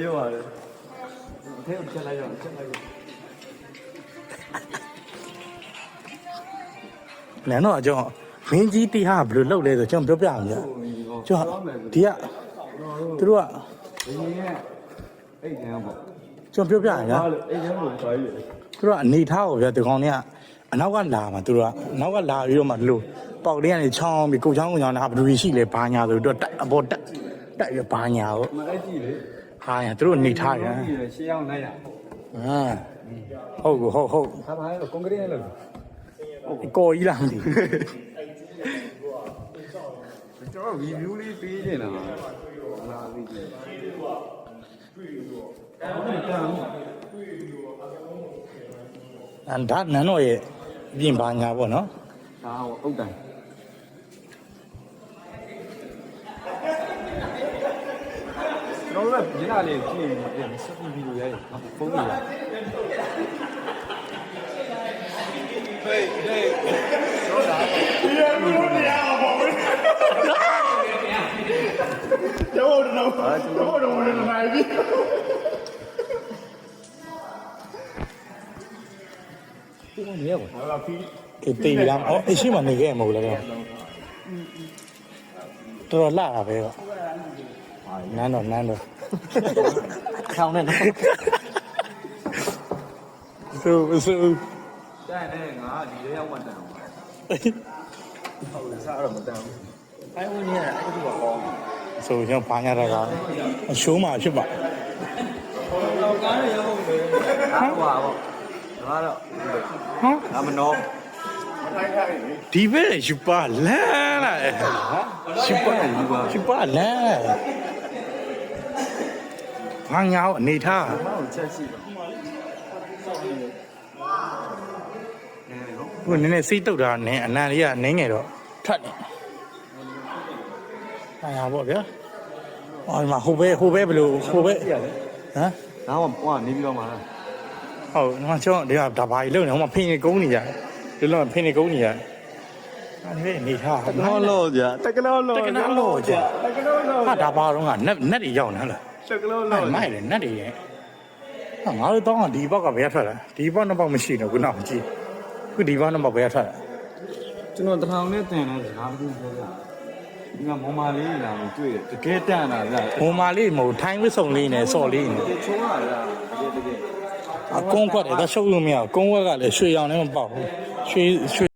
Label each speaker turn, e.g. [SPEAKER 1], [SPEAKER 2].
[SPEAKER 1] ရုပ်ပါတယ်အထဲကိုချက်လိုက်တော့ချက်လိုက်
[SPEAKER 2] နန်းတော့အကြောင်းမင်းကြီးတီးဟာဘယ်လိုလုပ်လဲဆိုကျွန်တော်ပြောပြအောင်ဗျာကျွန်တော်ဒီကသူတို့က
[SPEAKER 1] ဒီနေ့အဲ့တန်းပေါ့
[SPEAKER 2] ကျွန်တော်ပြောပြရအောင်ဗျာ
[SPEAKER 1] အဲ့တန်းကိုသွားပြီ
[SPEAKER 2] သူတို့ကအနေထားကိုဗျာဒီကောင်တွေကအနောက်ကလာမှာသူတို့ကအနောက်ကလာပြီးတော့မှလို့ပေါက်လေးကနေချောင်းပြီးကိုချောင်းကိုချောင်းတာဘယ်လိုရှိလဲဘာညာဆိုတော့တက်အပေါ်တက်ပြီးဘာညာကို
[SPEAKER 1] မအဲ့ကြည့်လေ
[SPEAKER 2] ဟာရသူတို့အနေထားရ
[SPEAKER 1] ရှေ့အောင်လိုက်ရ
[SPEAKER 2] ဟုတ်ဟုတ်
[SPEAKER 1] ဟာဘာလဲကွန်ကရစ်နဲ့လို့
[SPEAKER 2] ကိုကြီးလားမသိဘူး
[SPEAKER 1] ကျွန်တော် review လေးပေးနေတာလာပြီးကြည့်
[SPEAKER 2] ဒါနန်းတော်ရဲ့ပြင်ပါညာပေါ့နော်
[SPEAKER 1] ဒါဟိုအုတ်တန်ကျွန်တော်တို့ကညနေလေးကြည့်ရင်စက်ဗီဒီယိုရိုက်ဖုန်းကြီးရဟေးတော့ဒါဒီရမလို့မရအောင်ပါဘူးတော့နိုင်ပြီဒီကနေရောဟာဖီး
[SPEAKER 2] ကေတေးရမ်းအရှိမနေခဲ့မဟုတ်လားတော်လာတာပဲကနန်းတော်
[SPEAKER 1] ခေါင်းနဲ့
[SPEAKER 2] ဆို
[SPEAKER 1] တဲ့နဲ့ငါဒီလေးရောက်မှတန်အောင်ဟုတ်စားတော့မတန်ဘူးအဲဝင်နေအဲ့ဒီကကောင်း
[SPEAKER 2] ဆိုကျွန်တော်ဘာညာတာကအရှိုးမှဖြစ်ပါ
[SPEAKER 1] တော့ကားရရောက်ဟုတ်တယ်ဟာပါပေါ့ဒါကတော့ဟမ်အမနော
[SPEAKER 2] ဒီဘက်ယူပါလန်းလာယူပါလန်းဘာညာအနေထား
[SPEAKER 1] ချက်ရှိ
[SPEAKER 2] ခုနည်းနည်းစိတ်တုတ်တာနည်းအနံလေးကနင်းငယ်တော့ထတ်တယ်ဟာပေါ့ဗျာဟိုမှာဟိုဘဲဘယ်လိုဟိုဘဲဟမ်
[SPEAKER 1] ဒါမှဟိုကနေပြီးတော့မှာ
[SPEAKER 2] ဟုတ်ငါကျောင်းဒါဘာကြီးလုံနေဟိုမှာဖင်နေကုန်းနေရတယ်ဒီလိုဖင်နေကုန်းနေရတယ်အဲ့ဒီနေထား
[SPEAKER 1] တကနောလို့ကြာတကနောလို့
[SPEAKER 2] ကြာဟာဒါဘာတော့ကနက်တွေရောက်နေလား
[SPEAKER 1] တကနောလို့
[SPEAKER 2] မိုက်လေနက်တွေရဲ့ဟာငါတို့တော့ဒီဘောက်ကဘယ်ထွက်လာဒီဘောက်နှစ်ဘောက်မရှိတော့ခုနောက်ကြည့်ခုဒီဘောက်နှစ်ဘောက်ဘယ်ထွက်လာ
[SPEAKER 1] ကျွန်တော်တထောင်နဲ့တင်တဲ့စကားပြောပြဒီကမော်မာလေးလာလို့တွေ့တယ်တကယ်တန်တာဗျာ
[SPEAKER 2] မော်မာလေးမဟုတ်ထိုင်းဝစ်စုံလေးနဲ့စော်လေးနဲ့
[SPEAKER 1] ချိုးရတာတကယ်
[SPEAKER 2] အကုန်းကွက်တယ်ဒါရှုပ်လို့မရဘူးကုန်းကွက်ကလည်းရွှေရောင်နဲ့မပေါက်ဘူးရွှေ